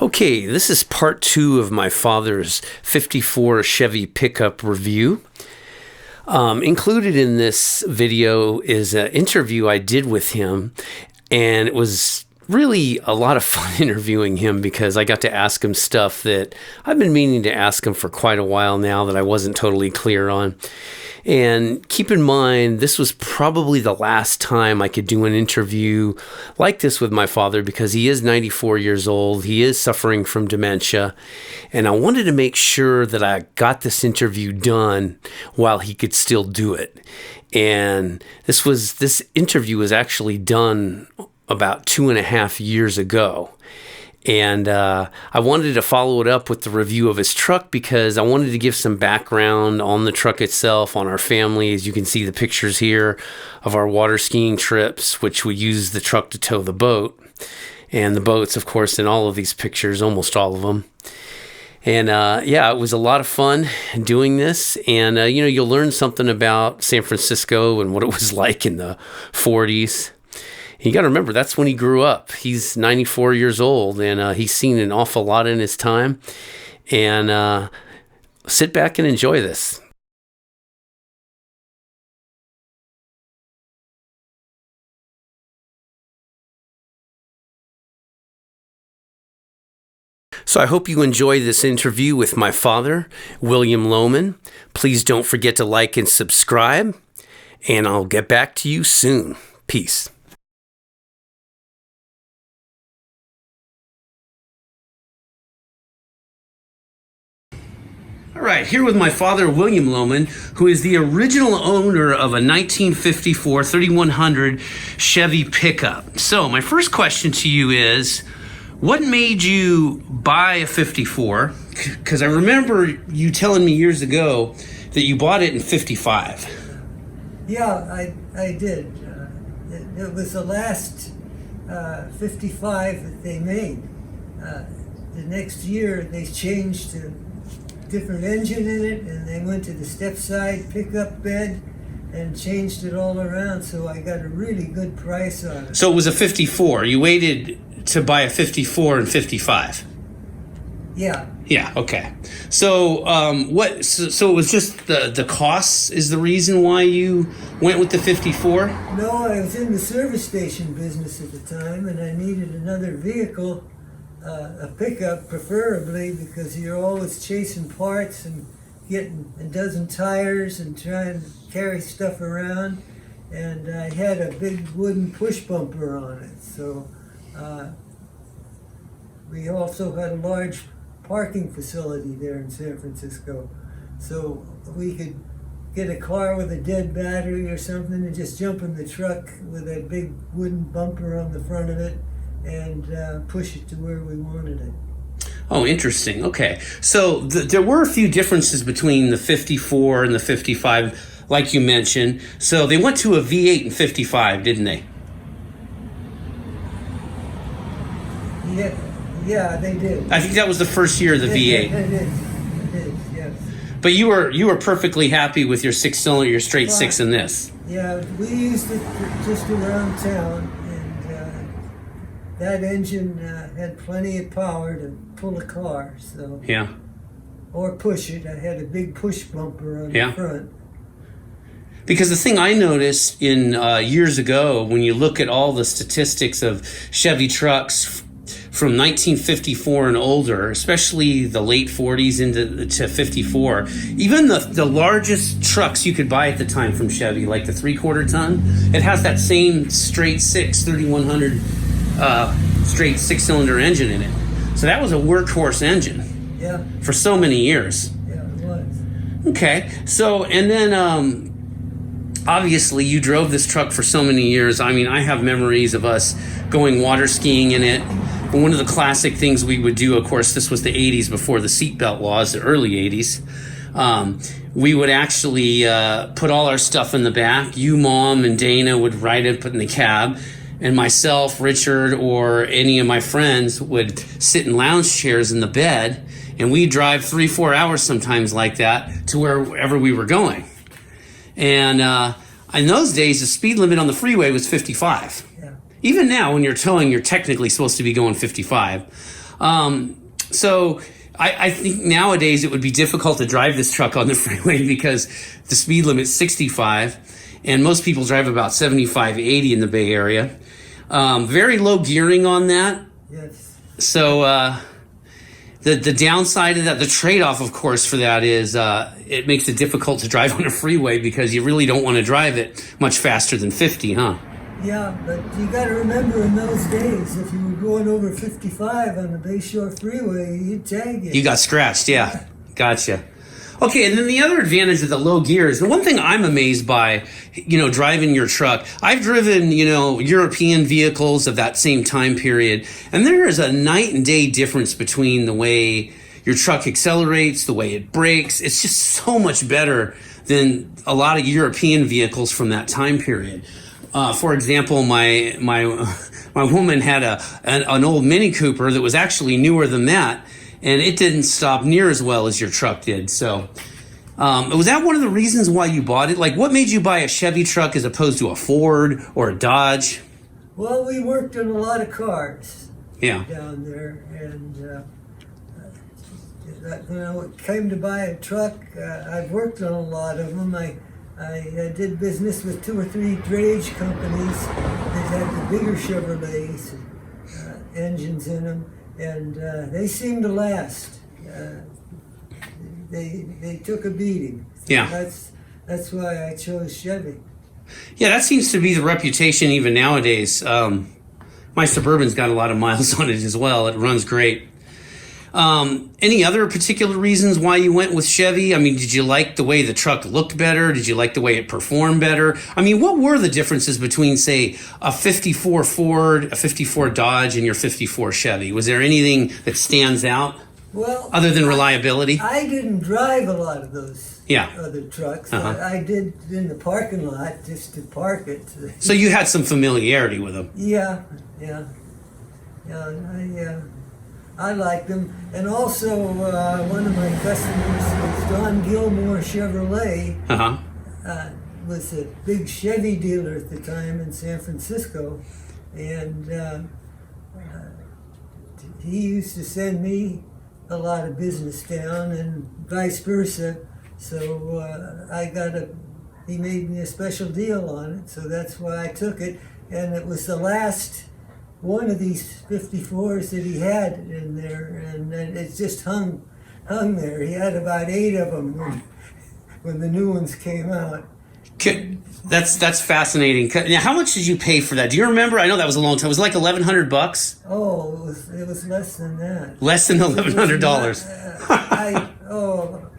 Okay, this is part 2 of my father's 54 Chevy pickup review. Included in this video is an interview I did with him, and it was really a lot of fun interviewing him because I got to ask him stuff that I've been meaning to ask him for quite a while now that I wasn't totally clear on. And keep in mind, this was probably the last time I could do an interview like this with my father because he is 94 years old. He is suffering from dementia. And I wanted to make sure that I got this interview done while he could still do it. And this interview was actually done about 2.5 years ago. And I wanted to follow it up with the review of his truck because I wanted to give some background on the truck itself, on our family. As you can see the pictures here of our water skiing trips, which we use the truck to tow the boat. And the boats, of course, in all of these pictures, almost all of them. And it was a lot of fun doing this. And, you'll learn something about San Francisco and what it was like in the 40s. You got to remember, that's when he grew up. He's 94 years old, and he's seen an awful lot in his time. And sit back and enjoy this. So I hope you enjoy this interview with my father, William Lowman. Please don't forget to like and subscribe, and I'll get back to you soon. Peace. All right, here with my father, William Lowman, who is the original owner of a 1954 3100 Chevy pickup. So my first question to you is, what made you buy a 54? Because I remember you telling me years ago that you bought it in 55. Yeah, I did. It was the last 55 that they made. The next year they changed to different engine in it, and they went to the step side pickup bed and changed it all around, so I got a really good price on it. So it was a 54. You waited to buy a 54 and 55. Yeah. Yeah, okay. So so it was just the costs is the reason why you went with the 54? No, I was in the service station business at the time, and I needed another vehicle, a pickup preferably, because you're always chasing parts and getting a dozen tires and trying to carry stuff around. And I had a big wooden push bumper on it. So we also had a large parking facility there in San Francisco. So we could get a car with a dead battery or something and just jump in the truck with a big wooden bumper on the front of it and push it to where we wanted it. Oh, interesting. Okay. So there were a few differences between the 54 and the 55, like you mentioned. So they went to a V8 and 55, didn't they? Yeah, they did. I think that was the first year of the V8. It is, yes. But you were perfectly happy with your six-cylinder, your straight six in this. Yeah, we used it just around town, and that engine had plenty of power to pull a car. So yeah, or push it. I had a big push bumper on the front. Because the thing I noticed in years ago, when you look at all the statistics of Chevy trucks from 1954 and older, especially the late 40s to 54, even the largest trucks you could buy at the time from Chevy, like the 3/4 ton, it has that same straight 3100 straight six-cylinder engine in it. So that was a workhorse engine for so many years. Yeah, it was. Okay, so and then obviously you drove this truck for so many years. I mean, I have memories of us going water skiing in it. One of the classic things we would do, of course, this was the 80s before the seatbelt laws, the early 80s. We would actually put all our stuff in the back. You, Mom, and Dana would ride it, put in the cab. And myself, Richard, or any of my friends would sit in lounge chairs in the bed. And we'd drive 3-4 hours sometimes like that to wherever we were going. And in those days, the speed limit on the freeway was 55. Even now, when you're towing, you're technically supposed to be going 55. So I think nowadays it would be difficult to drive this truck on the freeway because the speed limit's 65, and most people drive about 75, 80 in the Bay Area. Very low gearing on that. Yes. So the downside of that, the trade-off, of course, for that is it makes it difficult to drive on a freeway because you really don't want to drive it much faster than 50, huh? Yeah, but you got to remember in those days, if you were going over 55 on the Bayshore Freeway, you'd tag it. You got scratched, yeah. Gotcha. Okay, and then the other advantage of the low gears, the one thing I'm amazed by, driving your truck, I've driven, European vehicles of that same time period, and there is a night and day difference between the way your truck accelerates, the way it brakes. It's just so much better than a lot of European vehicles from that time period. For example, my woman had an old Mini Cooper that was actually newer than that, and it didn't stop near as well as your truck did. So, was that one of the reasons why you bought it? Like, what made you buy a Chevy truck as opposed to a Ford or a Dodge? Well, we worked on a lot of cars. Yeah. Down there, and when I came to buy a truck, I've worked on a lot of them. I did business with 2 or 3 drayage companies that had the bigger Chevrolets, engines in them, and they seemed to last. They took a beating. So yeah. That's why I chose Chevy. Yeah, that seems to be the reputation even nowadays. My Suburban's got a lot of miles on it as well. It runs great. Any other particular reasons why you went with Chevy? I mean, did you like the way the truck looked better? Did you like the way it performed better? I mean, what were the differences between, say, a 54 Ford, a 54 Dodge, and your 54 Chevy? Was there anything that stands out? Well, other than reliability? I didn't drive a lot of those other trucks. Uh-huh. I did in the parking lot just to park it. So you had some familiarity with them? Yeah. I liked them. And also, one of my customers was Don Gilmore Chevrolet. Was a big Chevy dealer at the time in San Francisco. And he used to send me a lot of business down and vice versa. So he made me a special deal on it. So that's why I took it. And it was the last one of these 54s that he had in there, and it just hung there. He had about 8 of them when the new ones came out. That's fascinating. Now, how much did you pay for that? Do you remember? I know that was a long time. It was like $1,100. Oh, it was less than that. Less than $1,100.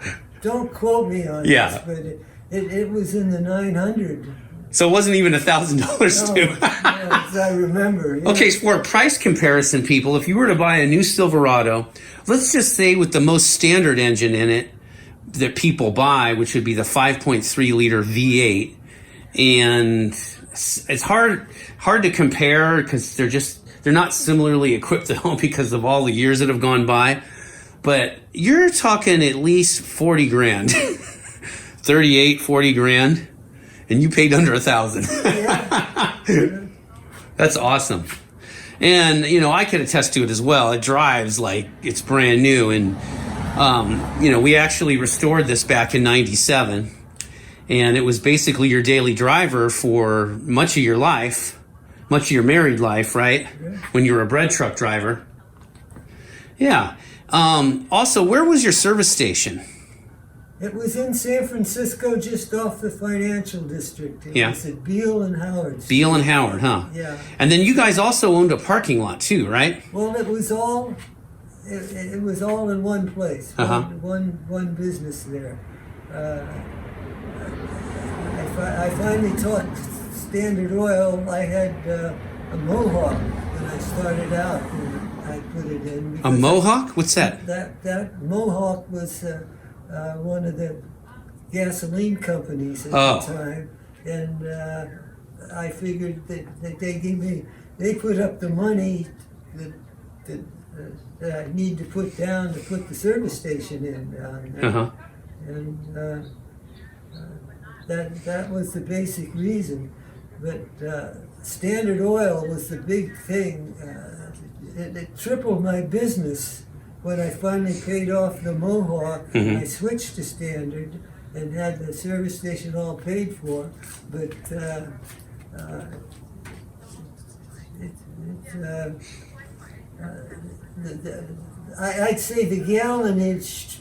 Don't quote me on this, but it was in the 900. So it wasn't even $1,000 too. As I remember. Yeah. Okay, so for a price comparison, people, if you were to buy a new Silverado, let's just say with the most standard engine in it that people buy, which would be the 5.3 liter V8, and it's hard to compare because they're not similarly equipped at all because of all the years that have gone by. But you're talking at least 40 grand, 38, 40 grand. And you paid under $1,000. Yeah. That's awesome. And, I could attest to it as well. It drives like it's brand new. And, we actually restored this back in '97. And it was basically your daily driver for much of your life, much of your married life, right? Yeah. When you were a bread truck driver. Yeah. Also, where was your service station? It was in San Francisco, just off the financial district. It was at Beale and Howard. Beale and Howard, huh? Yeah. And then you guys also owned a parking lot too, right? Well, it was all in one place. One business there. I finally taught Standard Oil. I had a Mohawk when I started out, and I put it in. A Mohawk? What's that? That Mohawk was one of the gasoline companies at the time, and I figured that they put up the money that I need to put down to put the service station in down there. And that was the basic reason. But Standard Oil was the big thing. It tripled my business when I finally paid off the Mohawk. Mhm. I switched to Standard and had the service station all paid for. But I'd say the gallonage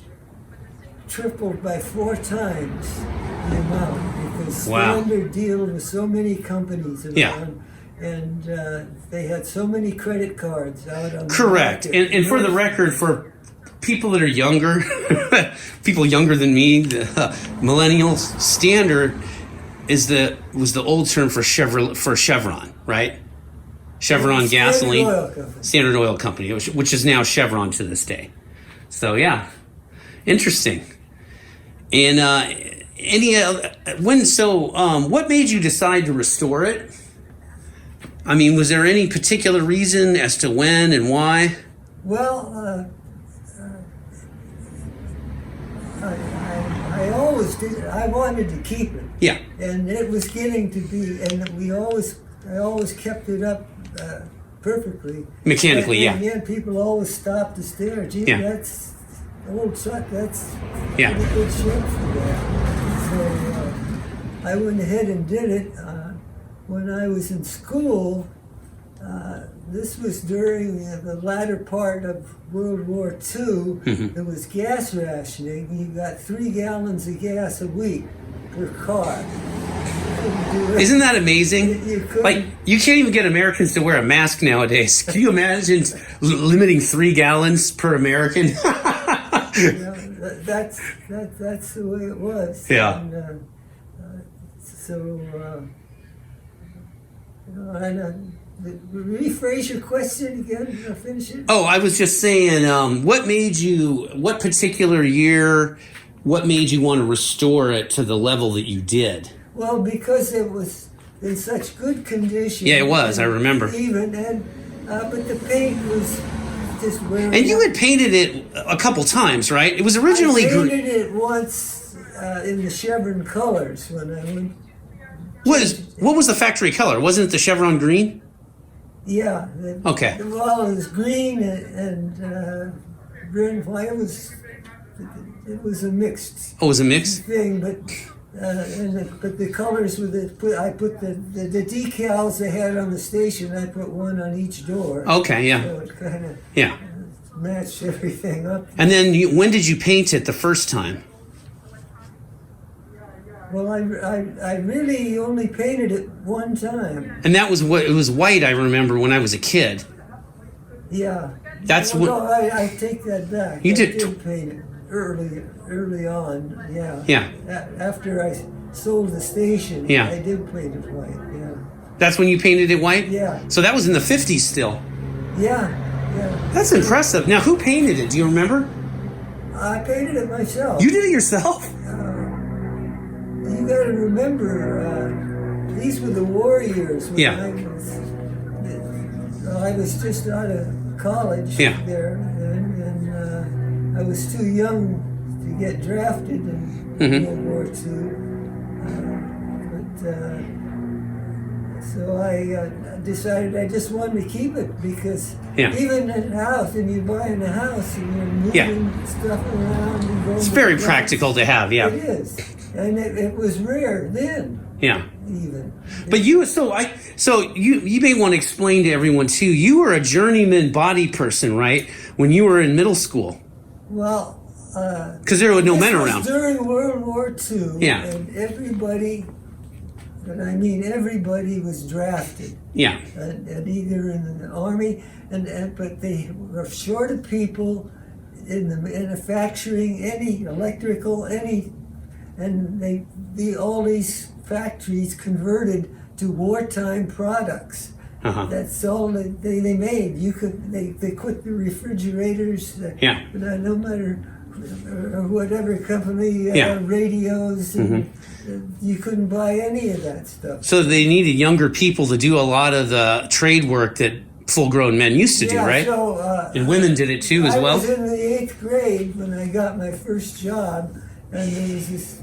tripled by 4 times the amount because Wow. Standard dealed with so many companies around, Yeah. and they had so many credit cards out on Correct. the market. And for the record, for people that are younger, people younger than me, the millennials, Standard was the old term for Chevron, right? Chevron gasoline, Standard Oil Company. Standard Oil Company, which is now Chevron to this day. So yeah, interesting. And what made you decide to restore it? I mean, was there any particular reason as to when and why? Well, I always did it. I wanted to keep it. Yeah. And it was getting to be, and I always kept it up perfectly. Mechanically, and yeah. yet people always stopped to stare. Gee, Yeah. that's old truck. That's Yeah. pretty good shape for that. So I went ahead and did it. When I was in school, this was during the latter part of World War II. Mhm. There was gas rationing. You got 3 gallons of gas a week per car. Isn't that amazing? You couldn't. Like, you can't even get Americans to wear a mask nowadays. Can you imagine limiting 3 gallons per American? You know, that's the way it was. Yeah. And, rephrase your question again. Finish it. Oh, I was just saying, what particular year, what made you want to restore it to the level that you did? Well, because it was in such good condition. Yeah, it was. I remember. But the paint was just wearing. And you out. had painted it a couple times, right? It was originally I green. painted it once in the Chevron colors when I went. What was the factory color? Wasn't it the Chevron green? Yeah. Okay. Well, it was green and red and white. It was a mixed Oh, it was a mix? thing, but the colors with it. I put the decals they had on the station. I put one on each door. Okay, yeah. So it kind of Yeah. matched everything up. And then when did you paint it the first time? Well, I really only painted it one time. And that was it was white, I remember, when I was a kid. Yeah. That's well, what. No, I take that back. You I did paint it early on. Yeah. Yeah. After I sold the station, Yeah. I did paint it white. Yeah. That's when you painted it white? Yeah. So that was in the 50s still. Yeah. Yeah. That's impressive. Now, who painted it? Do you remember? I painted it myself. You did it yourself? You got to remember, these were the war years. When Yeah. I was just out of college Yeah. there, and I was too young to get drafted in Mhm. World War II. So I decided I just wanted to keep it because Yeah. even in a house, and you're buying a house and you're moving Yeah. stuff around and going. It's to very the practical to have, yeah. It is, and it was rare then, Yeah. even. But you may want to explain to everyone too. You were a journeyman body person, right? When you were in middle school, Well, because there were no men this was around. during World War II, Yeah. and everybody, and I mean everybody, was drafted, Yeah. and either in the army, but they were short of people in the manufacturing, any electrical, and all these factories converted to wartime products. Uh-huh. That's all they made. They quit the refrigerators. Yeah. No matter or whatever company, Yeah. radios, and you couldn't buy any of that stuff. So they needed younger people to do a lot of the trade work that full-grown men used to do, right? So, And women did it too as well? I was in the 8th grade when I got my first job, and there was this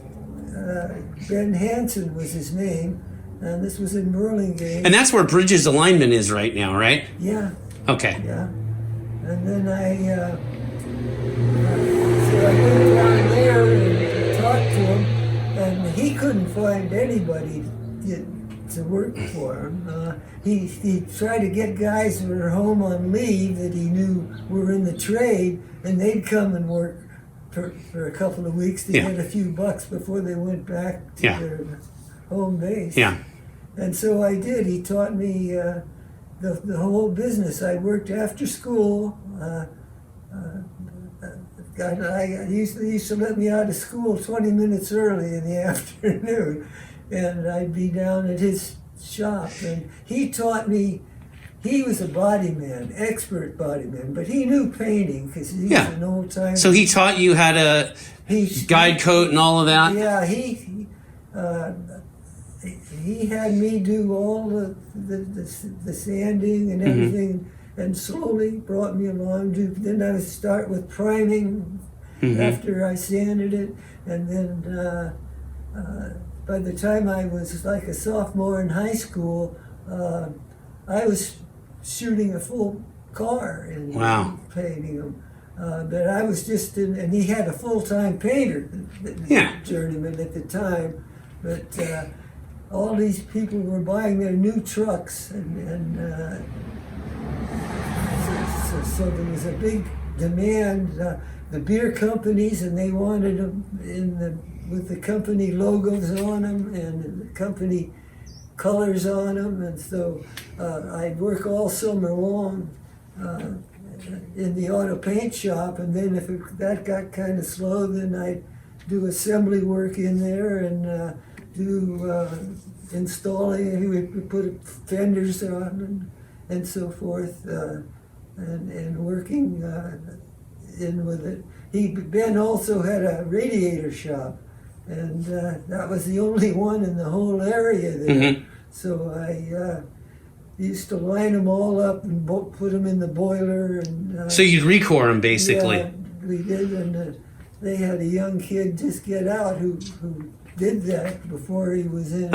Ben Hansen was his name, And this was in Burlingame. And that's where Bridges Alignment is right now, right? Yeah. Okay. Yeah. And then so I went down there and talked to him, and he couldn't find anybody to work for him. He tried to get guys who were home on leave that he knew were in the trade, and they'd come and work for a couple of weeks to get a few bucks before they went back to their home base. Yeah. And so I did. He taught me the whole business. I worked after school. He used to let me out of school 20 minutes early in the afternoon, and I'd be down at his shop. And he taught me. He was a body man, expert body man, but he knew painting because he was an old timer. So he taught you how to guide coat and all of that? Yeah, he had me do all the sanding and everything, and slowly brought me along. Then I would start with priming after I sanded it, and then by the time I was like a sophomore in high school, I was shooting a full car and painting them. But I was just and he had a full-time painter, Journeyman at the time. But all these people were buying their new trucks, and so there was a big demand. The beer companies, and they wanted them with the company logos on them and the company colors on them, and so I'd work all summer long in the auto paint shop, and then if that got kind of slow, then I'd do assembly work in there and do installing. He would put fenders on and so forth, and working in with it. Ben also had a radiator shop, and that was the only one in the whole area there. So I used to line them all up and put them in the boiler. And so you'd recore them, basically. Yeah, we did, and they had a young kid just get out who did that before he was in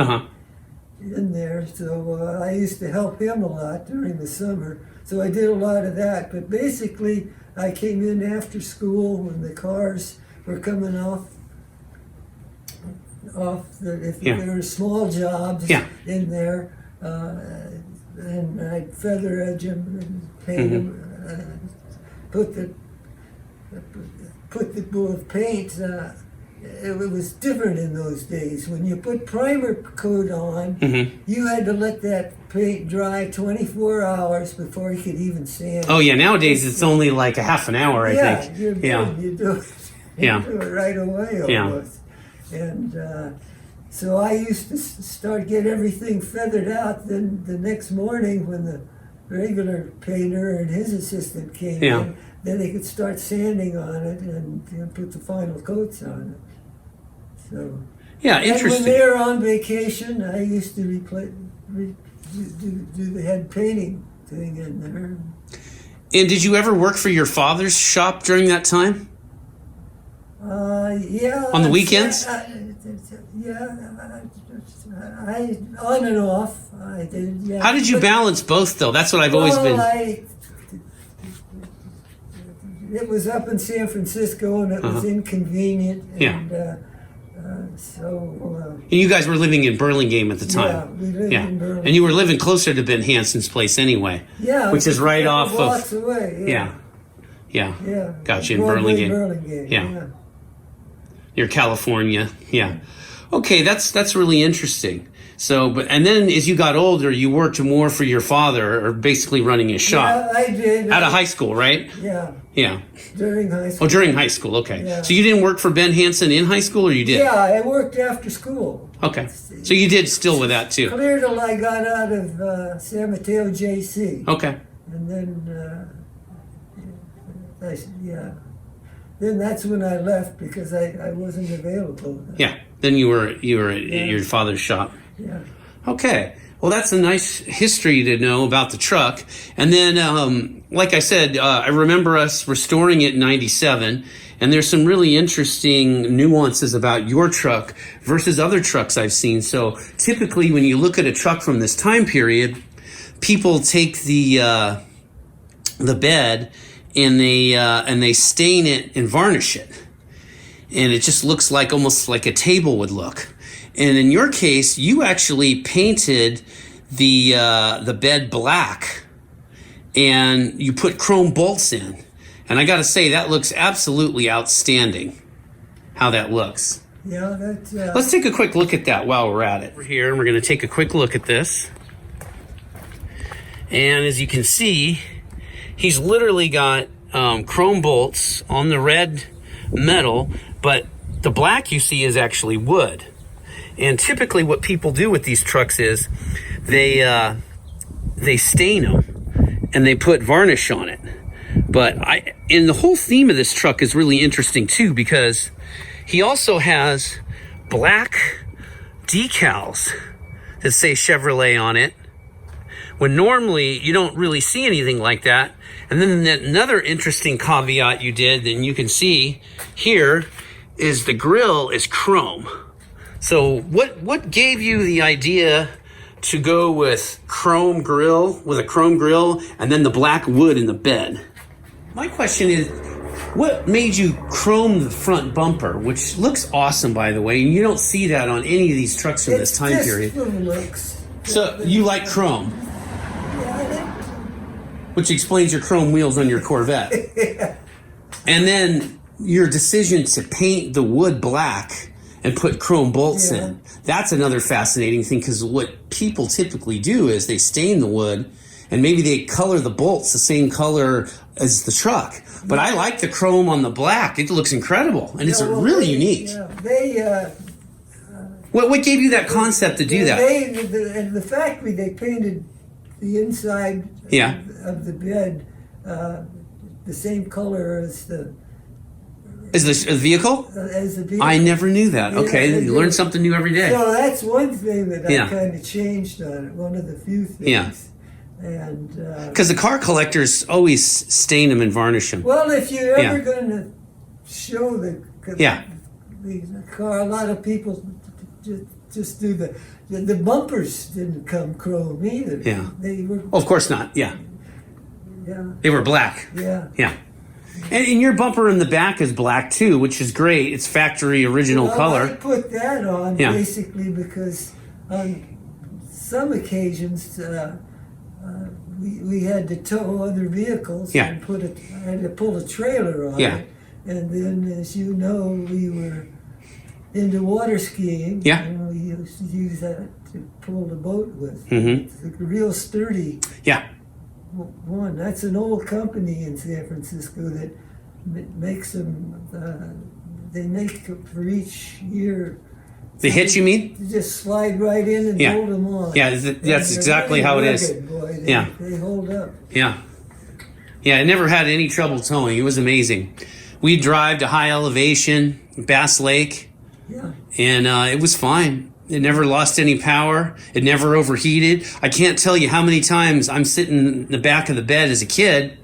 there. So I used to help him a lot during the summer. So I did a lot of that. But basically, I came in after school when the cars were coming off if there were small jobs in there, and I'd feather edge them and paint them, put the with paint. It was different in those days. When you put primer coat on, you had to let that paint dry 24 hours before you could even sand it. Oh yeah, nowadays it's only like a half an hour, I think. You do it right away almost. And so I used to start get everything feathered out. Then the next morning, when the regular painter and his assistant came in, then they could start sanding on it and put the final coats on it. So interesting. And when they were on vacation, I used to do the head painting thing in there. And did you ever work for your father's shop during that time? Yeah. On the weekends? I on and off. I did. Yeah. How did you balance both, though? That's what I've always been. It was up in San Francisco, and it was inconvenient. And, and you guys were living in Burlingame at the time. Yeah, we lived in Burlingame. And you were living closer to Ben Hansen's place anyway. Yeah. Which is right off of. Blocks away. Yeah. Gotcha, in Broadway, Burlingame. Yeah. Near California. Yeah. Okay, that's really interesting. So, and then as you got older, you worked more for your father, or basically running his shop. Yeah, I did. Out of high school, right? Yeah. Yeah. During high school. Oh, during high school. Okay. Yeah. So you didn't work for Ben Hansen in high school, or you did? Yeah, I worked after school. Okay. So you did still with that too. Clear till I got out of San Mateo JC. Okay. And then, then that's when I left because I wasn't available. Yeah. Then you were at your father's shop. Yeah. Okay. Well, that's a nice history to know about the truck. And then like I said, I remember us restoring it in 97, and there's some really interesting nuances about your truck versus other trucks I've seen. So typically when you look at a truck from this time period, people take the bed and they stain it and varnish it. And it just looks like almost like a table would look. And in your case, you actually painted the bed black, and you put chrome bolts in. And I got to say, that looks absolutely outstanding, how that looks. Yeah, that's... Let's take a quick look at that while we're at it. We're here, and we're going to take a quick look at this. And as you can see, he's literally got chrome bolts on the red metal, but the black you see is actually wood. And typically what people do with these trucks is they stain them and they put varnish on it. But and the whole theme of this truck is really interesting too, because he also has black decals that say Chevrolet on it, when normally you don't really see anything like that. And then another interesting caveat you did, and you can see here, is the grill is chrome. So what gave you the idea to go with a chrome grill, and then the black wood in the bed? My question is, what made you chrome the front bumper, which looks awesome, by the way, and you don't see that on any of these trucks from this time period. Looks. So you like chrome, which explains your chrome wheels on your Corvette. Yeah. And then your decision to paint the wood black and put chrome bolts in. That's another fascinating thing, because what people typically do is they stain the wood and maybe they color the bolts the same color as the truck. But I like the chrome on the black. It looks incredible, and it's really unique. Yeah, What gave you that concept to do that? In the factory, they painted the inside of the bed the same color as the... Is this a vehicle? As the vehicle. I never knew that. Okay, you learn something new every day. So that's one thing that I kind of changed on it, one of the few things. Yeah. And because the car collectors always stain them and varnish them. Well, if you're ever going to show the car, a lot of people just do the bumpers didn't come chrome either. Yeah. They were. Oh, of course not. Yeah. Yeah. They were black. Yeah. Yeah. And your bumper in the back is black too, which is great. It's factory original color. I put that on basically because on some occasions we had to tow other vehicles and I had to pull a trailer on it. And then, as you know, we were into water skiing. Yeah. And we used to use that to pull the boat with. Mm-hmm. It's a real sturdy one. That's an old company in San Francisco that makes them. They make for each year. The hitch, you mean? You just slide right in and hold them on. Yeah, that's exactly how it is. Boy. They hold up. Yeah. Yeah, I never had any trouble towing. It was amazing. We'd drive to high elevation, Bass Lake, and it was fine. It never lost any power. It never overheated. I can't tell you how many times I'm sitting in the back of the bed as a kid,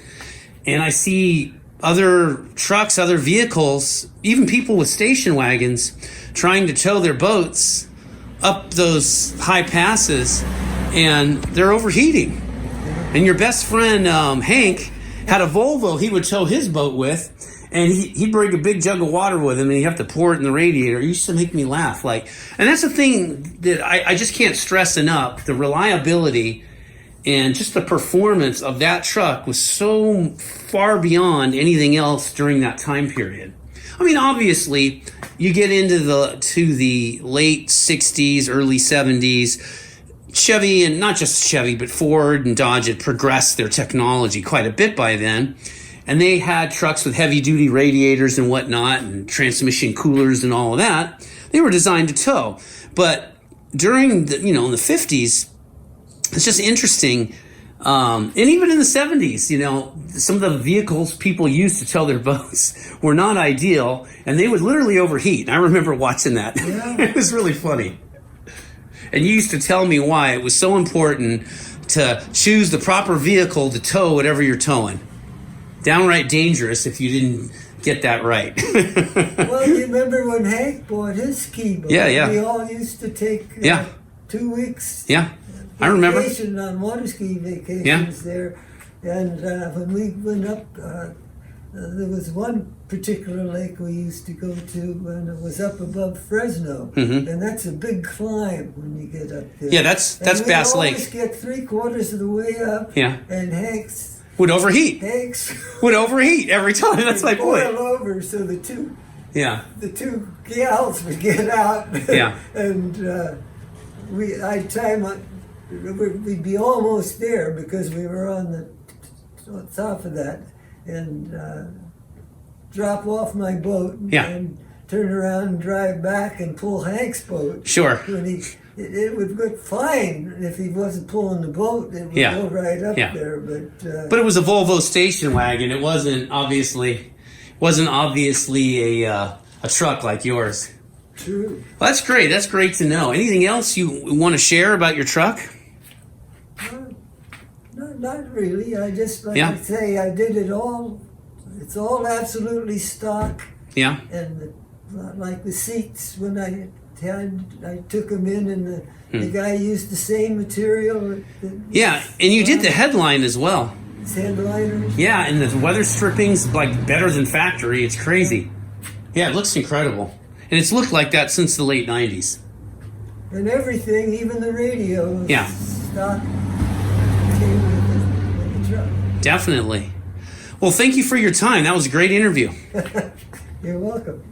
and I see other trucks, other vehicles, even people with station wagons trying to tow their boats up those high passes, and they're overheating. And your best friend, Hank, had a Volvo he would tow his boat with, and he'd bring a big jug of water with him, and he'd have to pour it in the radiator. It used to make me laugh. And that's the thing that I just can't stress enough. The reliability and just the performance of that truck was so far beyond anything else during that time period. I mean, obviously, you get into the late 60s, early 70s, Chevy, and not just Chevy, but Ford and Dodge had progressed their technology quite a bit by then. And they had trucks with heavy-duty radiators and whatnot, and transmission coolers and all of that. They were designed to tow. But during in the 50s, it's just interesting. And even in the 70s, some of the vehicles people used to tow their boats were not ideal, and they would literally overheat. I remember watching that. Yeah. It was really funny. And you used to tell me why it was so important to choose the proper vehicle to tow whatever you're towing. Downright dangerous if you didn't get that right. Well, you remember when Hank bought his ski boat? Yeah. We all used to take 2 weeks. Yeah, I remember. Vacation on water ski vacations there. And when we went up, there was one particular lake we used to go to, and it was up above Fresno. And that's a big climb when you get up there. Yeah, that's Bass Lake. We always get 3/4 of the way up. Yeah. And Hank's would overheat every time. That's my point. Boil over, so the two Yeah. the two gals would get out. Yeah. And I'd time we'd be almost there because we were on the top of that, and drop off my boat and turn around and drive back and pull Hank's boat. Sure. When it would go fine if he wasn't pulling the boat. It would go right up there. But it was a Volvo station wagon. It wasn't obviously a truck like yours. True. Well, that's great. That's great to know. Anything else you want to share about your truck? No, not really. I just I say I did it all. It's all absolutely stock. Yeah. And like the seats, when I took them in, and the guy used the same material. Yeah, and you did the headline as well. Headliners. Yeah, and the weather stripping's like better than factory. It's crazy. Yeah, it looks incredible. And it's looked like that since the late 90s. And everything, even the radio. Yeah. Stock came with the truck. Definitely. Well, thank you for your time. That was a great interview. You're welcome.